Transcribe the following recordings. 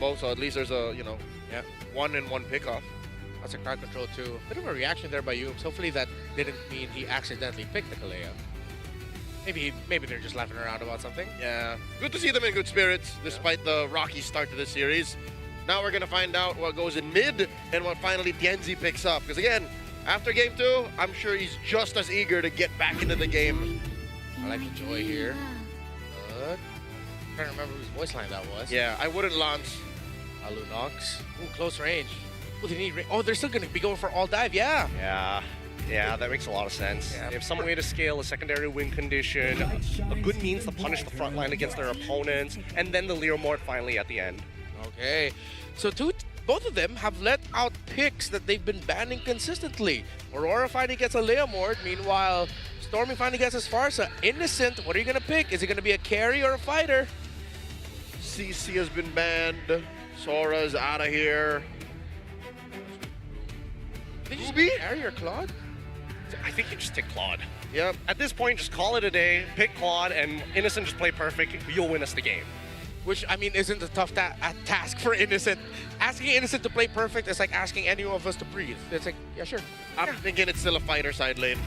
So at least there's a, Yeah, 1-in-1 pickoff. that's a crowd control too. Bit of a reaction there by Yums. Hopefully that didn't mean he accidentally picked the Kalea. Maybe they're just laughing around about something. Yeah, good to see them in good spirits despite the rocky start to the series. Now we're going to find out what goes in mid and what finally Tienzi picks up. Because again, after game 2, I'm sure he's just as eager to get back into the game. I like the joy here. Good. I'm trying to remember whose voice line that was. Yeah, I wouldn't launch. Lunox. Ooh, close range. Ooh, they need oh, they're still going to be going for all dive. Yeah. Yeah, that makes a lot of sense. Yeah. They have some way to scale a secondary win condition, a good means to punish the front line against their opponents, and then the Leomord finally at the end. Okay. So both of them have let out picks that they've been banning consistently. Aurora finally gets a Leomord. Meanwhile, Stormy finally gets his Farsa. Innocent, what are you going to pick? Is it going to be a carry or a fighter? CC has been banned. Sora's out of here. Did you Ruby? carry or Claude? I think you just take Claude. Yep. At this point, just call it a day, pick Claude, and Innocent just play perfect. You'll win us the game. Which, I mean, isn't a tough task for Innocent. Asking Innocent to play perfect is like asking any of us to breathe. It's like, yeah, sure. I'm thinking it's still a fighter side lane.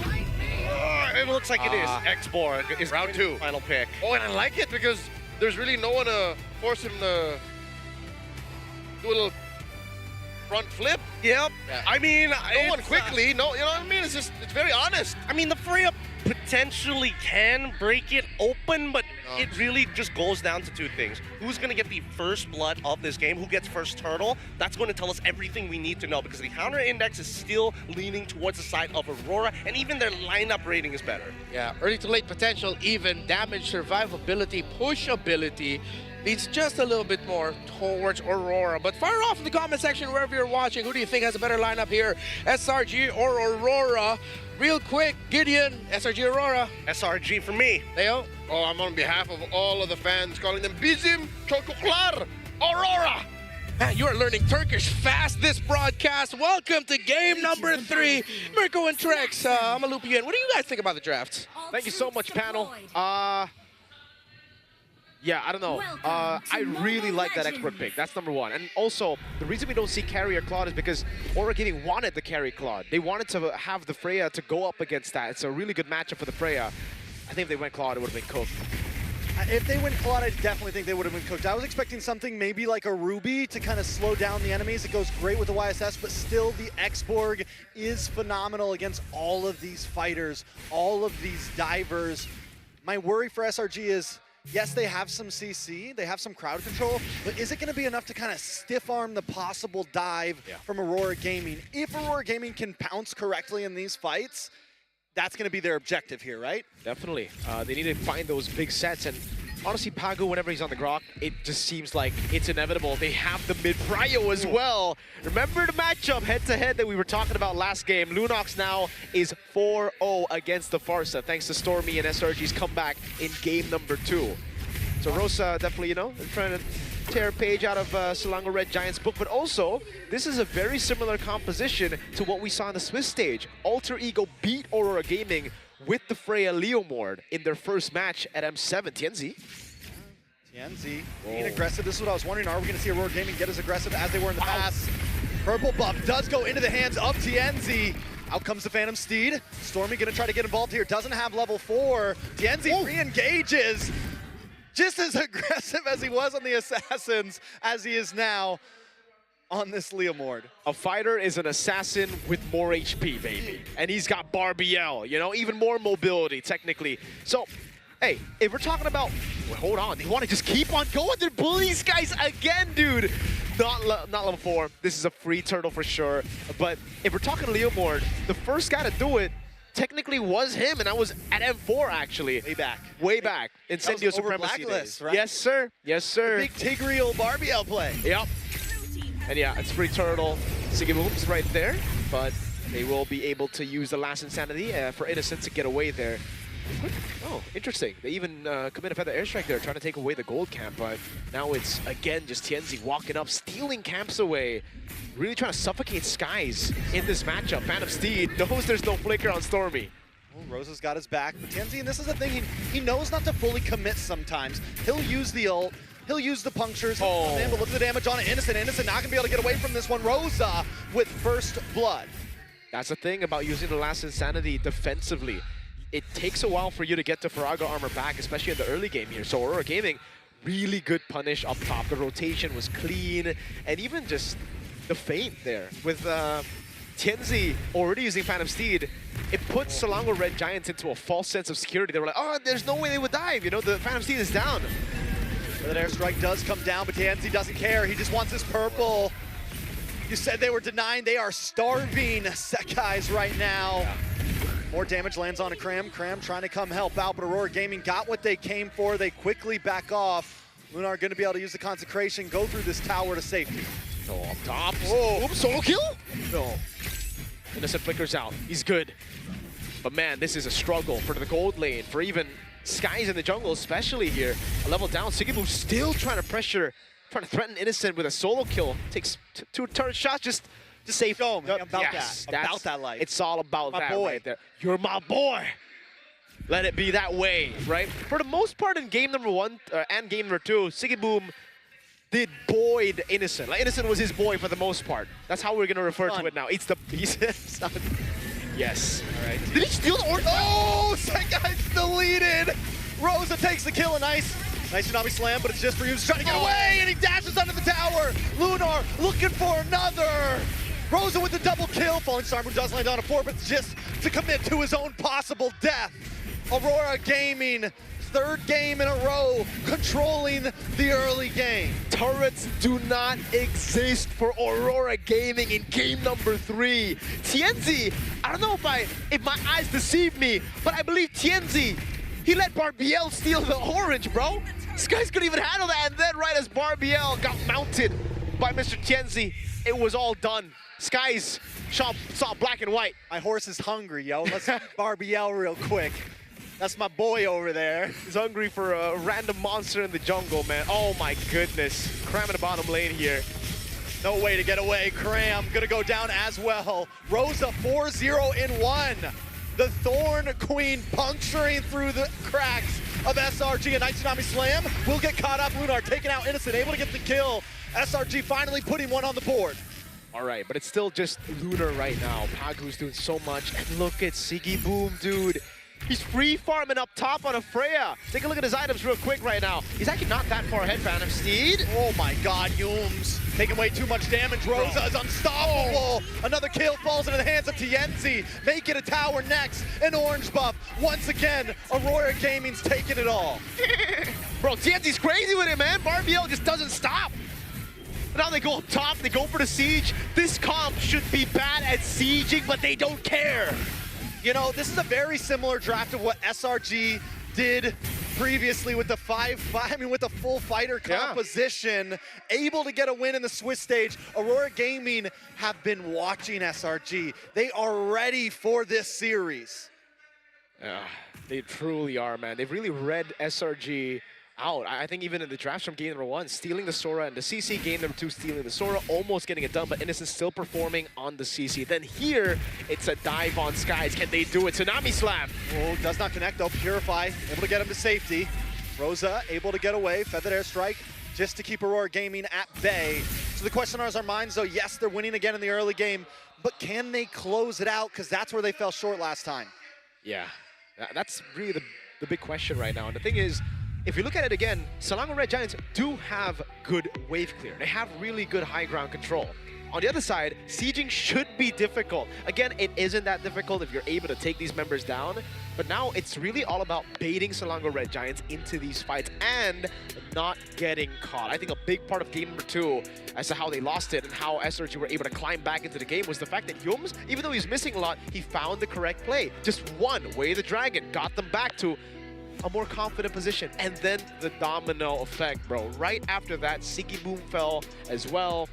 It looks like it is. X-Borg is Round 2. Final pick. Oh, and I like it because there's really no one to force him to do a little front flip. Yep. Yeah. I mean, No one quickly. No, you know what I mean? It's very honest. I mean, the Freya potentially can break it open, but it really just goes down to two things. Who's going to get the first blood of this game? Who gets first turtle? That's going to tell us everything we need to know because the counter index is still leaning towards the side of Aurora, and even their lineup rating is better. Yeah, early to late potential, even damage, survivability, pushability leads just a little bit more towards Aurora. But fire off in the comment section wherever you're watching. Who do you think has a better lineup here? SRG or Aurora? Real quick, Gideon, SRG Aurora. SRG for me. Leo? Oh, I'm on behalf of all of the fans calling them Bizim Çocuklar Aurora. Man, you are learning Turkish fast this broadcast. Welcome to game number 3. Mirko and Trex, I'm gonna loop you in. What do you guys think about the draft? Thank you so much, panel. Yeah, I don't know. I really like that expert pick. That's number 1. And also, the reason we don't see carrier Claude is because Aura Gaming wanted the carry Claude. They wanted to have the Freya to go up against that. It's a really good matchup for the Freya. I think if they went Claude, it would have been cooked. If they went Claude, I definitely think they would have been cooked. I was expecting something maybe like a Ruby to kind of slow down the enemies. It goes great with the YSS, but still the X-Borg is phenomenal against all of these fighters, all of these divers. My worry for SRG is, yes, they have some CC, they have some crowd control, but is it going to be enough to kind of stiff arm the possible dive from Aurora Gaming? If Aurora Gaming can pounce correctly in these fights, that's going to be their objective here, right? Definitely. They need to find those big sets. And honestly, Pagu, whenever he's on the Grok, it just seems like it's inevitable. They have the mid-prio as well. Remember the matchup head-to-head that we were talking about last game. Lunox now is 4-0 against the Farsa, thanks to Stormy and SRG's comeback in game number 2. So Rosa definitely, trying to tear a page out of Selangor Red Giants' book, but also, this is a very similar composition to what we saw in the Swiss stage. Alter Ego beat Aurora Gaming with the Freya Leomord in their first match at M7. Tienzi. Tienzi being aggressive. This is what I was wondering. Are we going to see Aurora Gaming get as aggressive as they were in the past? Purple buff does go into the hands of Tienzi. Out comes the Phantom Steed. Stormy going to try to get involved here. Doesn't have level 4. Tienzi re-engages. Just as aggressive as he was on the Assassins as he is now on this Leomord. A fighter is an assassin with more HP, baby. And he's got Barbiel, even more mobility, technically. So, hey, if we're talking about, hold on, they want to just keep on going. They're bullying these guys again, dude. Not level 4. This is a free turtle for sure. But if we're talking Leomord, the first guy to do it technically was him, and I was at M4 actually. Way back. Incendio Supremacy days. Right? Yes, sir. Yes, sir. Big Tigreal Barbiel play. Yep. And yeah, it's free turtle. Sigibooms right there, but they will be able to use the last Insanity for Innocent to get away there. Oh, interesting. They even commit a feather airstrike there, trying to take away the gold camp, but now it's, again, just Tienzi walking up, stealing camps away, really trying to suffocate Skies in this matchup. Phantom Steed knows there's no flicker on Stormy. Well, Rosa's got his back, but Tienzi, and this is the thing, he knows not to fully commit sometimes. He'll use the ult, He'll use the punctures. Oh. But look at the damage on Innocent. Innocent not gonna be able to get away from this one. Rosa with first blood. That's the thing about using the last Insanity defensively. It takes a while for you to get the Faraga armor back, especially in the early game here. So Aurora Gaming, really good punish up top. The rotation was clean, and even just the feint there with Tianzi already using Phantom Steed. It puts Selangor Red Giants into a false sense of security. They were like, oh, there's no way they would dive. You know, the Phantom Steed is down. That airstrike does come down, but Tianzi doesn't care. He just wants his purple. You said they were denying. They are starving Sekais right now. More damage lands on a Cram. Cram trying to come help out, but Aurora Gaming got what they came for. They quickly back off. Lunar going to be able to use the Consecration, go through this tower to safety. Oh, up top. Whoa. Oops, solo kill? No. Innocent flickers out. He's good. But man, this is a struggle for the gold lane, for even Skies in the jungle, especially here. A level down. Sigibu still trying to pressure, trying to threaten Innocent with a solo kill. Takes two turret shots just to save home. About that life. It's all about My that boy. right there. You're my boy. Let it be that way, right? For the most part in game number 1 and game number 2, Sigiboom did boyd Innocent. Like, Innocent was his boy for the most part. That's how we're gonna refer to it now. It's the son. Yes. All right. Did he steal the orb? Oh, Sekai's deleted. Rosa takes the kill, a nice Tsunami Slam, but it's just for you. He's trying to get away, and he dashes under the tower. Lunar looking for another. Rosa with the double kill. Falling Star Moon does land on a 4, but just to commit to his own possible death. Aurora Gaming, 3rd game in a row, controlling the early game. Turrets do not exist for Aurora Gaming in game number 3. Tianzi, I don't know if my eyes deceive me, but I believe Tianzi, he let Barbiel steal the orange, bro. This guys couldn't even handle that, and then right as Barbiel got mounted by Mr. Tianzi, it was all done. Skies saw black and white. My horse is hungry, yo. Let's Barbiel real quick. That's my boy over there. He's hungry for a random monster in the jungle, man. Oh my goodness. Cram in the bottom lane here. No way to get away. Cram gonna go down as well. Rosa 4-0 in 1. The Thorn Queen puncturing through the cracks of SRG. A nice Tsunami Slam will get caught up. Lunar taking out Innocent, able to get the kill. SRG finally putting one on the board. All right, but it's still just Lunar right now. Pagu's doing so much. And look at Sigiboom, dude. He's free farming up top on a Freya. Take a look at his items real quick right now. He's actually not that far ahead, Phantom Steed. Oh my god, Yums taking way too much damage. Rosa is unstoppable. Another kill falls into the hands of Tienzi. Make it a tower next. An orange buff. Once again, Aurora Gaming's taking it all. Bro, Tienzi's crazy with it, man. Barbiel just doesn't stop. Now they go up top, they go for the siege. This comp should be bad at sieging, but they don't care. You know, this is a very similar draft of what SRG did previously with the with the full fighter composition, able to get a win in the Swiss stage. Aurora Gaming have been watching SRG. They are ready for this series. They truly are, man. They've really read SRG out. I think even in the drafts from game number 1, stealing the Sora, and the CC game number 2, stealing the Sora, almost getting it done, but Innocent still performing on the CC. Then here, it's a dive on Skies. Can they do it? Tsunami Slam. Oh, does not connect though. Purify, able to get him to safety. Rosa able to get away. Feathered Airstrike just to keep Aurora Gaming at bay. So the question on our minds though, yes, they're winning again in the early game, but can they close it out? Because that's where they fell short last time. Yeah, that's really the big question right now. And the thing is, if you look at it again, Selangor Red Giants do have good wave clear. They have really good high ground control. On the other side, sieging should be difficult. Again, it isn't that difficult if you're able to take these members down, but now it's really all about baiting Selangor Red Giants into these fights and not getting caught. I think a big part of game number 2 as to how they lost it and how SRG were able to climb back into the game was the fact that Yums, even though he's missing a lot, he found the correct play. Just one, Way the Dragon, got them back to a more confident position. And then the domino effect, bro. Right after that, Sigiboom fell as well.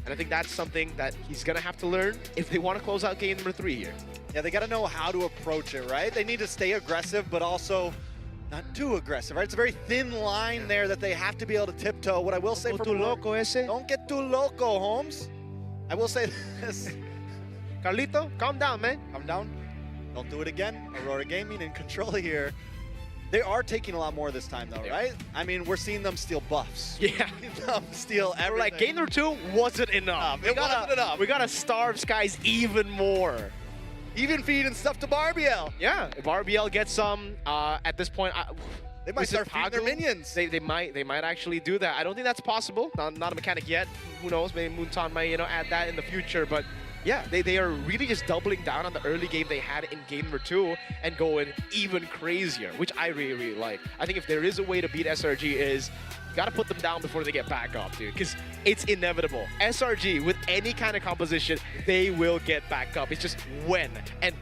And I think that's something that he's gonna have to learn if they want to close out game number 3 here. Yeah, they got to know how to approach it, right? They need to stay aggressive, but also not too aggressive, right? It's a very thin line there that they have to be able to tiptoe. What I will say Don't get too loco, Holmes. I will say this. Carlito, calm down, man. Calm down. Don't do it again. Aurora Gaming in control here. They are taking a lot more this time, though, right? I mean, we're seeing them steal buffs. Yeah. Them steal We're everything. like, game number 2 wasn't enough. It wasn't enough. We gotta starve Skies even more. Even feeding stuff to Barbiel. Yeah, if RBL gets some, at this point, They might is it start feeding their Pagu? minions. They might actually do that. I don't think that's possible. Not a mechanic yet. Who knows? Maybe Moonton might add that in the future. But yeah, they are really just doubling down on the early game they had in game number 2 and going even crazier, which I really like. I think if there is a way to beat SRG is you gotta put them down before they get back up, dude, because it's inevitable. SRG with any kind of composition, they will get back up. It's just when and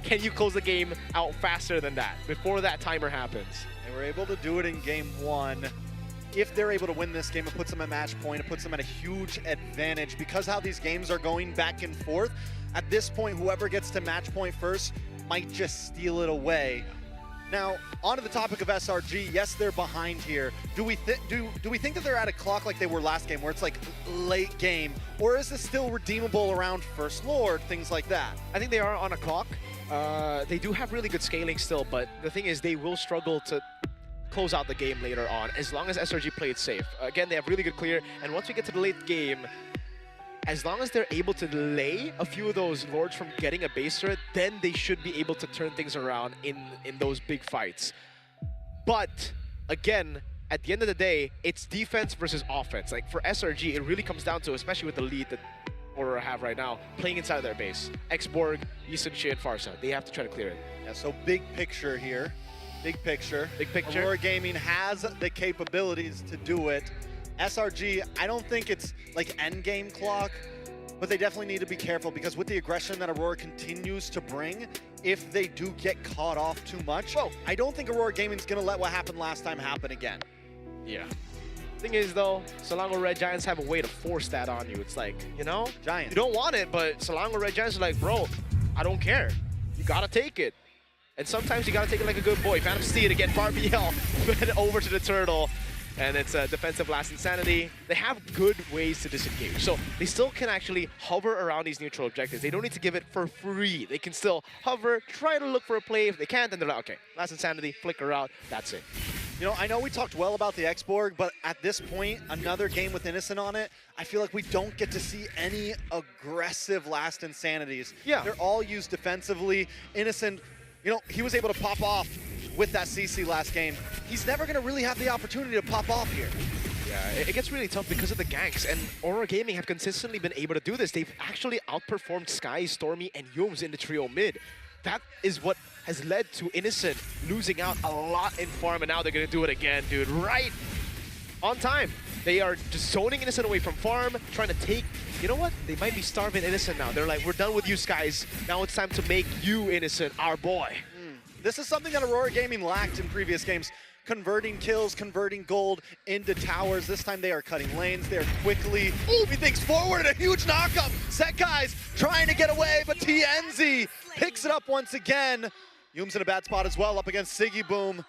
can you close the game out faster than that before that timer happens? They were able to do it in game 1. If they're able to win this game, it puts them at match point. It puts them at a huge advantage because how these games are going back and forth. At this point, whoever gets to match point first might just steal it away. Now, onto the topic of SRG. Yes, they're behind here. Do we think that they're at a clock like they were last game, where it's like late game, or is this still redeemable around First Lord, things like that? I think they are on a clock. They do have really good scaling still, but the thing is they will struggle to close out the game later on as long as SRG played safe. Again, they have really good clear, and once we get to the late game, as long as they're able to delay a few of those Lords from getting a base turret, then they should be able to turn things around in those big fights. But again, at the end of the day, it's defense versus offense. Like for SRG, it really comes down to, especially with the lead that Aurora have right now, playing inside of their base. Xborg, Yisun, Shi, and Farsa. They have to try to clear it. Yeah, so big picture here. Big picture. Big picture. Aurora Gaming has the capabilities to do it. SRG, I don't think it's like end game clock, but they definitely need to be careful because with the aggression that Aurora continues to bring, if they do get caught off too much, I don't think Aurora Gaming's gonna let what happened last time happen again. Yeah. Thing is though, Selangor Red Giants have a way to force that on you. It's like, Giants. you don't want it, but Selangor Red Giants are like, bro, I don't care. You gotta take it. And sometimes you gotta take it like a good boy. Phantom Steed again, Barbiel went over to the turtle. And it's a defensive last insanity. They have good ways to disengage. So they still can actually hover around these neutral objectives. They don't need to give it for free. They can still hover, try to look for a play. If they can't, then they're like, okay, last insanity, flicker out, that's it. I know we talked well about the Xborg, but at this point, another game with Innocent on it, I feel like we don't get to see any aggressive last insanities. Yeah. They're all used defensively. Innocent, he was able to pop off with that CC last game. He's never gonna really have the opportunity to pop off here. Yeah, it gets really tough because of the ganks, and Aurora Gaming have consistently been able to do this. They've actually outperformed Sky, Stormy, and Yums in the trio mid. That is what has led to Innocent losing out a lot in farm, and now they're gonna do it again, dude, right on time. They are just zoning Innocent away from farm, trying to take, you know what? They might be starving Innocent now. They're like, we're done with you, Skies. Now it's time to make you Innocent our boy. This is something that Aurora Gaming lacked in previous games. Converting kills, converting gold into towers. This time they are cutting lanes. They are quickly moving things forward and a huge knockup. Set guys trying to get away, but TNZ picks it up once again. Yum's in a bad spot as well, up against Siggy Boom.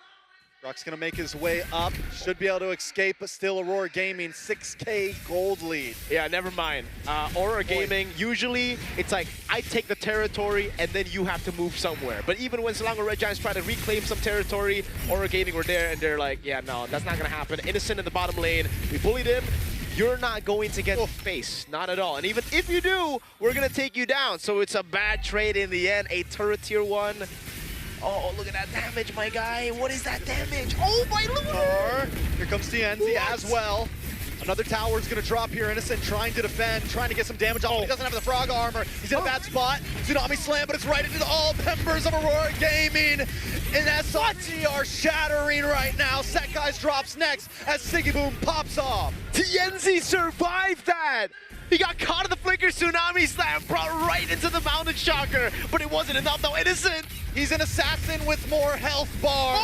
Rock's gonna make his way up. Should be able to escape, but still Aurora Gaming, 6K gold lead. Yeah, never mind. Aurora Gaming, usually it's like, I take the territory and then you have to move somewhere. But even when Selangor Red Giants try to reclaim some territory, Aurora Gaming were there and they're like, yeah, no, that's not gonna happen. Innocent in the bottom lane, we bullied him. You're not going to get space, not at all. And even if you do, we're gonna take you down. So it's a bad trade in the end, a turret tier 1. Oh, look at that damage, my guy. What is that damage? Oh, my Lord! Here comes TNZ as well. Another tower is going to drop here. Innocent trying to defend, trying to get some damage off. He doesn't have the frog armor. He's in a bad spot. Tsunami slam, but it's right into all members of Aurora Gaming. And SRG are shattering right now. Set Guys drops next as Siggy Boom pops off. TNZ survived that! He got caught in the flicker tsunami slam, brought right into the mountain shocker, but it wasn't enough though. Innocent! He's an assassin with more health bar.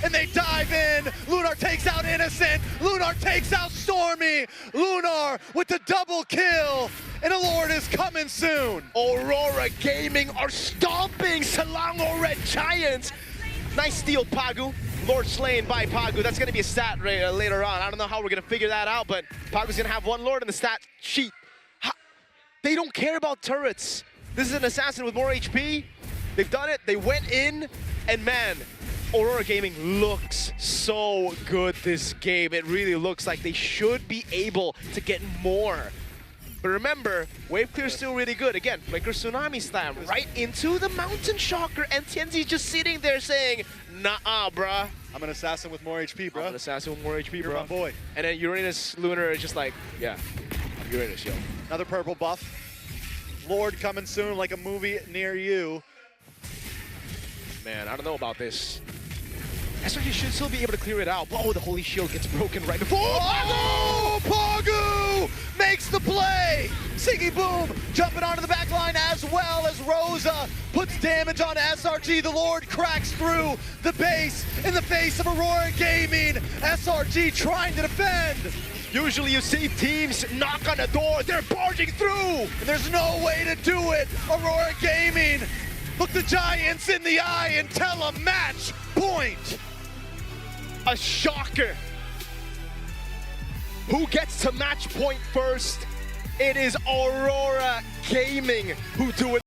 And they dive in. Lunar takes out Innocent. Lunar takes out Stormy. Lunar with the double kill. And a Lord is coming soon. Aurora Gaming are stomping Selangor Red Giants. Nice steal, Pagu. Lord slain by Pagu. That's going to be a stat later on. I don't know how we're going to figure that out, but Pagu's going to have one Lord in the stat sheet. They don't care about turrets. This is an assassin with more HP. They've done it. They went in, and man, Aurora Gaming looks so good this game. It really looks like they should be able to get more. But remember, wave clear is still really good. Again, Flicker Tsunami Slam right into the Mountain Shocker, and Tienzi's just sitting there saying, nah, bruh. I'm an assassin with more HP, bro. I'm an assassin with more HP, You're bro. my boy. And then Uranus Lunar is just like, yeah, I'm Uranus, yo. Another purple buff. Lord coming soon, like a movie near you. Man, I don't know about this. SRG should still be able to clear it out. But, oh, the Holy Shield gets broken right before. Oh, Pagu makes the play. Siggy Boom jumping onto the back line as well as Rosa puts damage on SRG. The Lord cracks through the base in the face of Aurora Gaming. SRG trying to defend. Usually you see teams knock on the door. They're barging through. And there's no way to do it. Aurora Gaming, look the Giants in the eye and tell them match point. A shocker. Who gets to match point first? It is Aurora Gaming who do it.